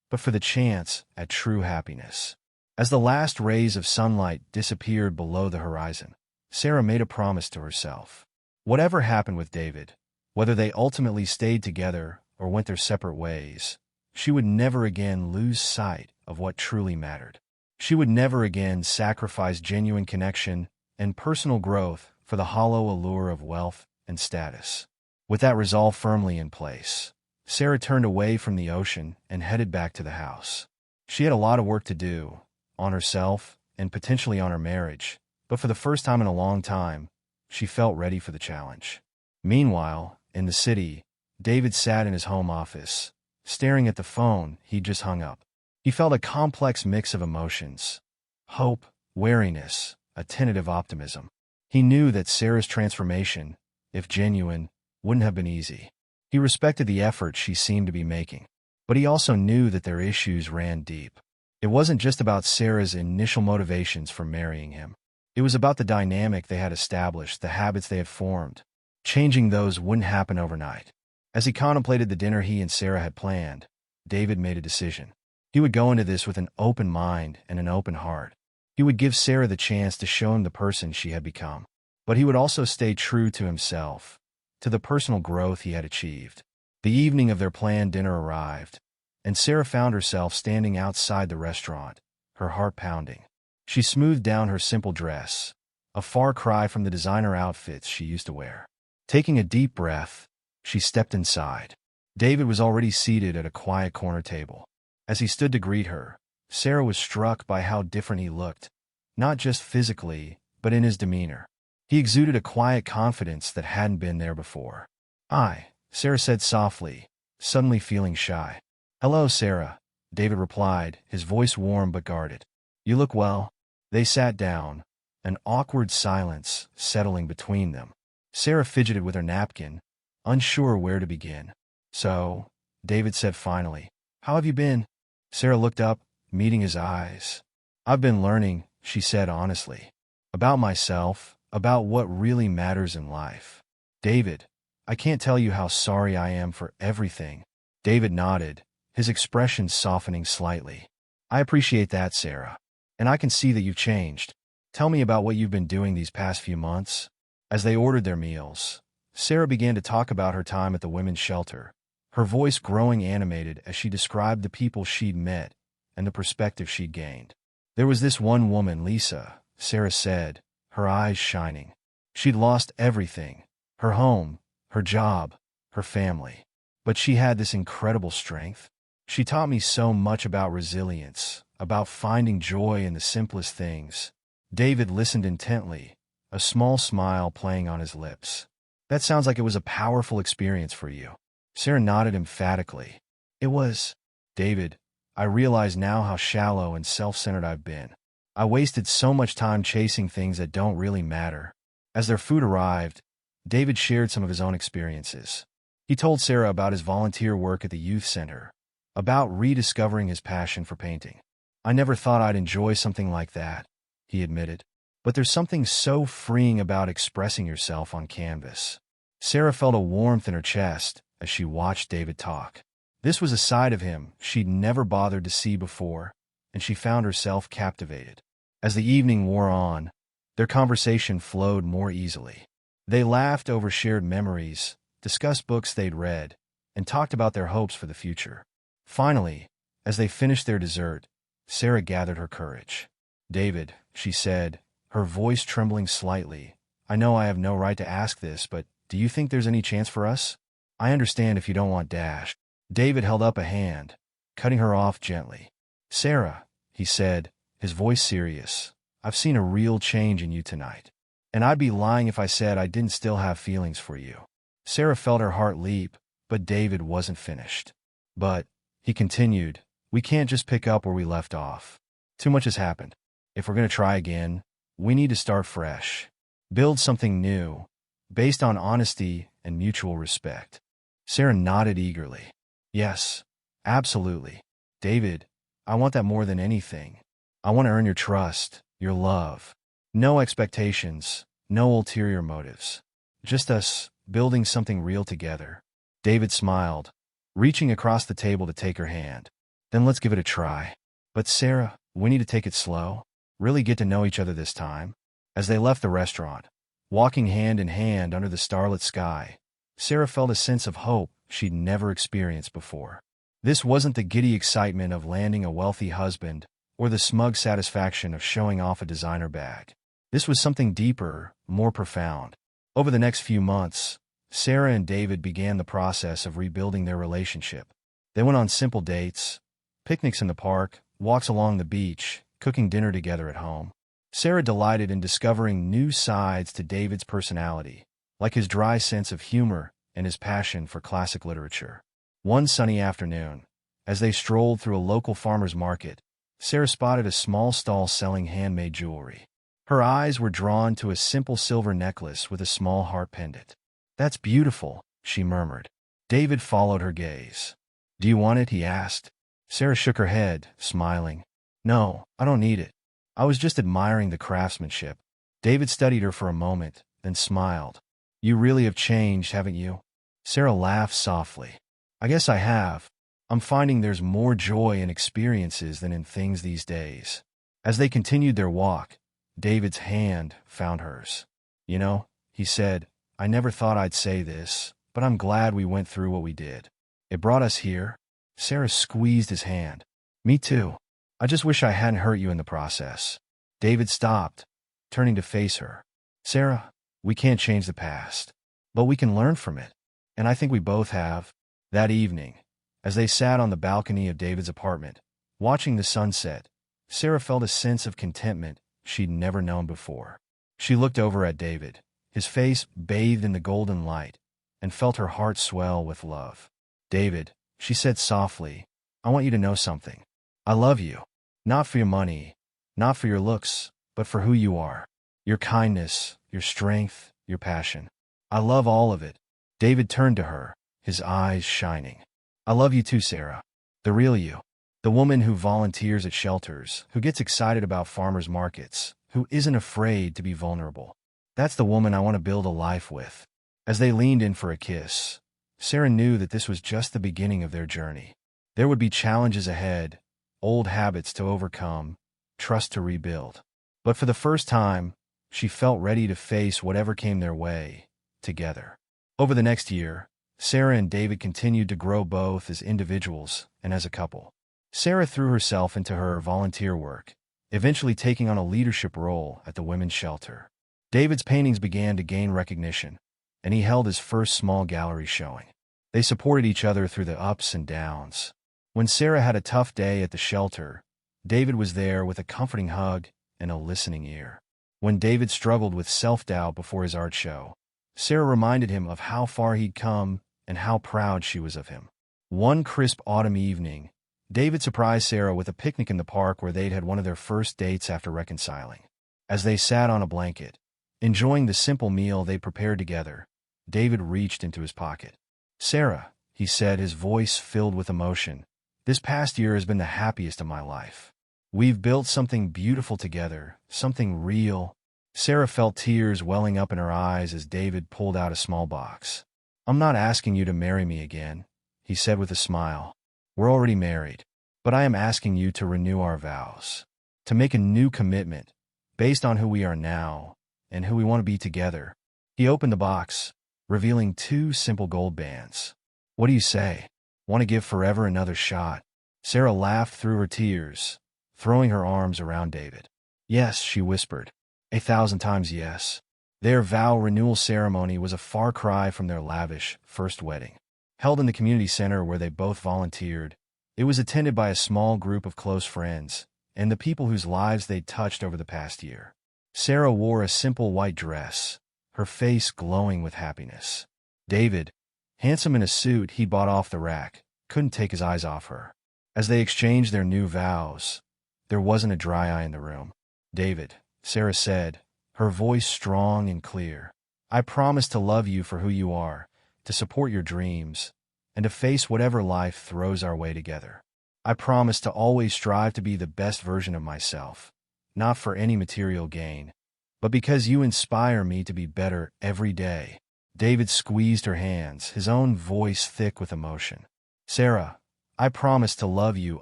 but for the chance at true happiness. As the last rays of sunlight disappeared below the horizon, Sarah made a promise to herself. Whatever happened with David, whether they ultimately stayed together or went their separate ways, she would never again lose sight of what truly mattered. She would never again sacrifice genuine connection and personal growth for the hollow allure of wealth and status. With that resolve firmly in place, Sarah turned away from the ocean and headed back to the house. She had a lot of work to do, on herself and potentially on her marriage, but for the first time in a long time, she felt ready for the challenge. Meanwhile, in the city, David sat in his home office, staring at the phone he'd just hung up. He felt a complex mix of emotions: hope, wariness, a tentative optimism. He knew that Sarah's transformation, if genuine, wouldn't have been easy. He respected the effort she seemed to be making, but he also knew that their issues ran deep. It wasn't just about Sarah's initial motivations for marrying him. It was about the dynamic they had established, the habits they had formed. Changing those wouldn't happen overnight. As he contemplated the dinner he and Sarah had planned, David made a decision. He would go into this with an open mind and an open heart. He would give Sarah the chance to show him the person she had become. But he would also stay true to himself, to the personal growth he had achieved. The evening of their planned dinner arrived, and Sarah found herself standing outside the restaurant, her heart pounding. She smoothed down her simple dress, a far cry from the designer outfits she used to wear. Taking a deep breath, she stepped inside. David was already seated at a quiet corner table. As he stood to greet her, Sarah was struck by how different he looked, not just physically, but in his demeanor. He exuded a quiet confidence that hadn't been there before. "Hi," Sarah said softly, suddenly feeling shy. "Hello, Sarah," David replied, his voice warm but guarded. "You look well." They sat down, an awkward silence settling between them. Sarah fidgeted with her napkin, unsure where to begin. "So," David said finally, "how have you been?" Sarah looked up, meeting his eyes. "I've been learning," she said honestly, "about myself, about what really matters in life." "David, I can't tell you how sorry I am for everything." David nodded, his expression softening slightly. "I appreciate that, Sarah. And I can see that you've changed. Tell me about what you've been doing these past few months." As they ordered their meals, Sarah began to talk about her time at the women's shelter, her voice growing animated as she described the people she'd met and the perspective she'd gained. There was this one woman, Lisa, Sarah said, her eyes shining. She'd lost everything: her home, her job, her family. But she had this incredible strength. She taught me so much about resilience, about finding joy in the simplest things. David listened intently, a small smile playing on his lips. "That sounds like it was a powerful experience for you." Sarah nodded emphatically. "It was." "David, I realize now how shallow and self-centered I've been. I wasted so much time chasing things that don't really matter." As their food arrived, David shared some of his own experiences. He told Sarah about his volunteer work at the youth center, about rediscovering his passion for painting. "I never thought I'd enjoy something like that," he admitted. "But there's something so freeing about expressing yourself on canvas." Sarah felt a warmth in her chest as she watched David talk. This was a side of him she'd never bothered to see before, and she found herself captivated. As the evening wore on, their conversation flowed more easily. They laughed over shared memories, discussed books they'd read, and talked about their hopes for the future. Finally, as they finished their dessert, Sarah gathered her courage. "David," she said, her voice trembling slightly, "I know I have no right to ask this, but do you think there's any chance for us? I understand if you don't want Dash." David held up a hand, cutting her off gently. "Sarah," he said, his voice serious, I've seen a real change in you tonight. And I'd be lying if I said I didn't still have feelings for you." Sarah felt her heart leap, but David wasn't finished. "But," he continued, "we can't just pick up where we left off. Too much has happened. If we're going to try again, we need to start fresh. Build something new, based on honesty and mutual respect." Sarah nodded eagerly. "Yes, absolutely. David, I want that more than anything. I want to earn your trust, your love. No expectations, no ulterior motives. Just us, building something real together." David smiled, reaching across the table to take her hand. "Then let's give it a try. But Sarah, we need to take it slow. Really get to know each other this time." As they left the restaurant, walking hand in hand under the starlit sky, Sarah felt a sense of hope she'd never experienced before. This wasn't the giddy excitement of landing a wealthy husband or the smug satisfaction of showing off a designer bag. This was something deeper, more profound. Over the next few months, Sarah and David began the process of rebuilding their relationship. They went on simple dates, picnics in the park, walks along the beach, cooking dinner together at home. Sarah delighted in discovering new sides to David's personality, like his dry sense of humor and his passion for classic literature. One sunny afternoon, as they strolled through a local farmer's market, Sarah spotted a small stall selling handmade jewelry. Her eyes were drawn to a simple silver necklace with a small heart pendant. "That's beautiful," she murmured. David followed her gaze. "Do you want it?" he asked. Sarah shook her head, smiling. "No, I don't need it. I was just admiring the craftsmanship." David studied her for a moment, then smiled. "You really have changed, haven't you?" Sarah laughed softly. "I guess I have. I'm finding there's more joy in experiences than in things these days." As they continued their walk, David's hand found hers. "You know," he said, "I never thought I'd say this, but I'm glad we went through what we did. It brought us here." Sarah squeezed his hand. "Me too. I just wish I hadn't hurt you in the process." David stopped, turning to face her. "Sarah, we can't change the past, but we can learn from it. And I think we both have." That evening, as they sat on the balcony of David's apartment, watching the sunset, Sarah felt a sense of contentment she'd never known before. She looked over at David, his face bathed in the golden light, and felt her heart swell with love. "David," she said softly, "I want you to know something. I love you. Not for your money, not for your looks, but for who you are. Your kindness, your strength, your passion. I love all of it." David turned to her, his eyes shining. "I love you too, Sarah. The real you. The woman who volunteers at shelters, who gets excited about farmers markets, who isn't afraid to be vulnerable. That's the woman I want to build a life with." As they leaned in for a kiss, Sarah knew that this was just the beginning of their journey. There would be challenges ahead, old habits to overcome, trust to rebuild. But for the first time, she felt ready to face whatever came their way, together. Over the next year, Sarah and David continued to grow both as individuals and as a couple. Sarah threw herself into her volunteer work, eventually taking on a leadership role at the women's shelter. David's paintings began to gain recognition, and he held his first small gallery showing. They supported each other through the ups and downs. When Sarah had a tough day at the shelter, David was there with a comforting hug and a listening ear. When David struggled with self-doubt before his art show, Sarah reminded him of how far he'd come and how proud she was of him. One crisp autumn evening, David surprised Sarah with a picnic in the park where they'd had one of their first dates after reconciling. As they sat on a blanket, enjoying the simple meal they prepared together, David reached into his pocket. "Sarah," he said, his voice filled with emotion, "this past year has been the happiest of my life. We've built something beautiful together, something real." Sarah felt tears welling up in her eyes as David pulled out a small box. "I'm not asking you to marry me again," he said with a smile. "We're already married, but I am asking you to renew our vows, to make a new commitment based on who we are now and who we want to be together." He opened the box, revealing 2 simple gold bands. "What do you say? Want to give forever another shot?" Sarah laughed through her tears, throwing her arms around David. "Yes," she whispered. 1,000 times yes. Their vow renewal ceremony was a far cry from their lavish first wedding. Held in the community center where they both volunteered, it was attended by a small group of close friends, and the people whose lives they'd touched over the past year. Sarah wore a simple white dress, her face glowing with happiness. David, handsome in a suit he'd bought off the rack, couldn't take his eyes off her. As they exchanged their new vows, there wasn't a dry eye in the room. "David," Sarah said, her voice strong and clear, "I promise to love you for who you are, to support your dreams, and to face whatever life throws our way together. I promise to always strive to be the best version of myself, not for any material gain, but because you inspire me to be better every day." David squeezed her hands, his own voice thick with emotion. "Sarah, I promise to love you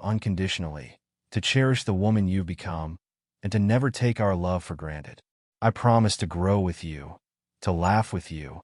unconditionally, to cherish the woman you've become, and to never take our love for granted. I promise to grow with you, to laugh with you,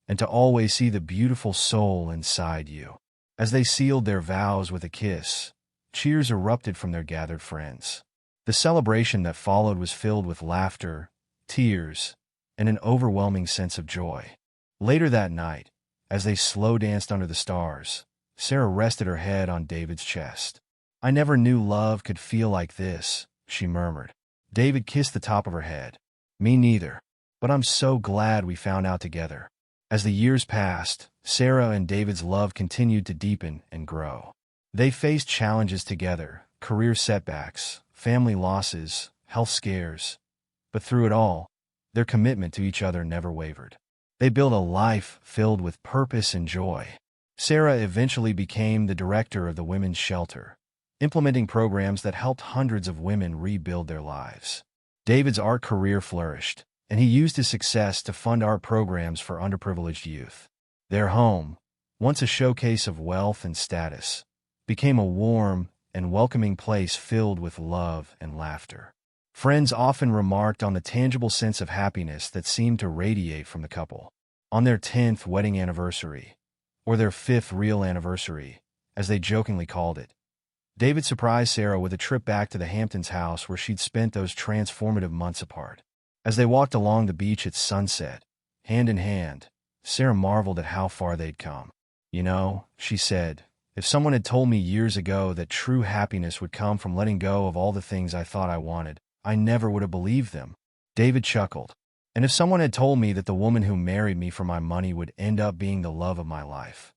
and to always see the beautiful soul inside you." As they sealed their vows with a kiss, cheers erupted from their gathered friends. The celebration that followed was filled with laughter, tears, and an overwhelming sense of joy. Later that night, as they slow danced under the stars, Sarah rested her head on David's chest. "I never knew love could feel like this," she murmured. David kissed the top of her head. "Me neither. But I'm so glad we found out together." As the years passed, Sarah and David's love continued to deepen and grow. They faced challenges together, career setbacks, family losses, health scares. But through it all, their commitment to each other never wavered. They built a life filled with purpose and joy. Sarah eventually became the director of the women's shelter, implementing programs that helped hundreds of women rebuild their lives. David's art career flourished, and he used his success to fund art programs for underprivileged youth. Their home, once a showcase of wealth and status, became a warm and welcoming place filled with love and laughter. Friends often remarked on the tangible sense of happiness that seemed to radiate from the couple. On their 10th wedding anniversary, or their 5th real anniversary, as they jokingly called it, David surprised Sarah with a trip back to the Hamptons house where she'd spent those transformative months apart. As they walked along the beach at sunset, hand in hand, Sarah marveled at how far they'd come. "You know," she said, "if someone had told me years ago that true happiness would come from letting go of all the things I thought I wanted, I never would have believed them." David chuckled. "And if someone had told me that the woman who married me for my money would end up being the love of my life,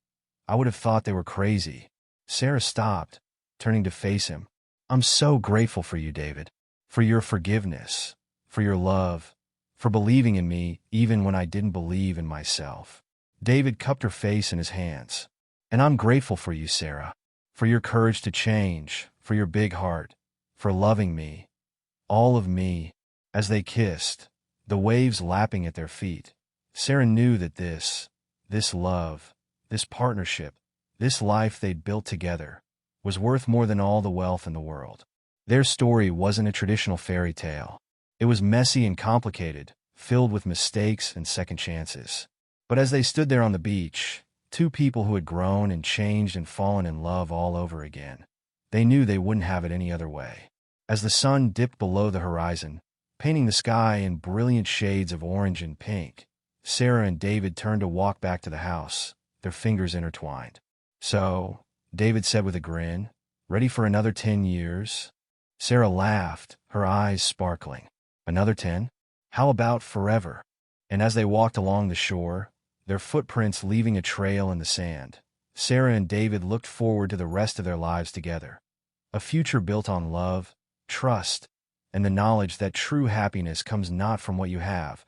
I would have thought they were crazy." Sarah stopped, turning to face him. "I'm so grateful for you, David, for your forgiveness, for your love, for believing in me even when I didn't believe in myself." David cupped her face in his hands. "And I'm grateful for you, Sarah, for your courage to change, for your big heart, for loving me, all of me." As they kissed, the waves lapping at their feet, Sarah knew that this love, this partnership, this life they'd built together, was worth more than all the wealth in the world. Their story wasn't a traditional fairy tale. It was messy and complicated, filled with mistakes and second chances. But as they stood there on the beach, two people who had grown and changed and fallen in love all over again, they knew they wouldn't have it any other way. As the sun dipped below the horizon, painting the sky in brilliant shades of orange and pink, Sarah and David turned to walk back to the house, their fingers intertwined. "So," David said with a grin, "ready for another 10 years?" Sarah laughed, her eyes sparkling. "Another 10? How about forever?" And as they walked along the shore, their footprints leaving a trail in the sand, Sarah and David looked forward to the rest of their lives together. A future built on love, trust, and the knowledge that true happiness comes not from what you have,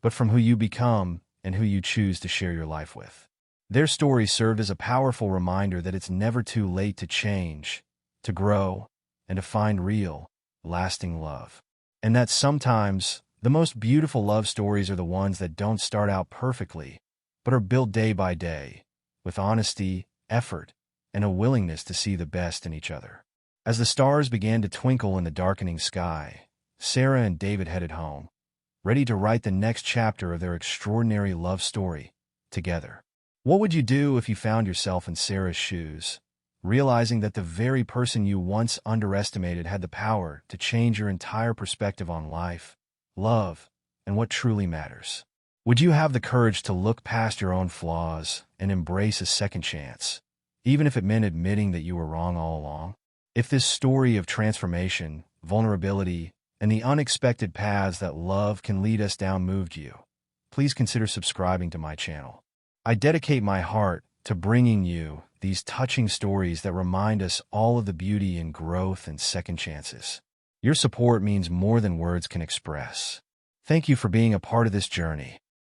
but from who you become and who you choose to share your life with. Their story served as a powerful reminder that it's never too late to change, to grow, and to find real, lasting love. And that sometimes the most beautiful love stories are the ones that don't start out perfectly, but are built day by day, with honesty, effort, and a willingness to see the best in each other. As the stars began to twinkle in the darkening sky, Sarah and David headed home, ready to write the next chapter of their extraordinary love story together. What would you do if you found yourself in Sarah's shoes, realizing that the very person you once underestimated had the power to change your entire perspective on life, love, and what truly matters? Would you have the courage to look past your own flaws and embrace a second chance, even if it meant admitting that you were wrong all along? If this story of transformation vulnerability, and the unexpected paths that love can lead us down moved you, please consider subscribing to my channel. I dedicate my heart to bringing you these touching stories that remind us all of the beauty in growth and second chances. Your support means more than words can express. Thank you for being a part of this journey.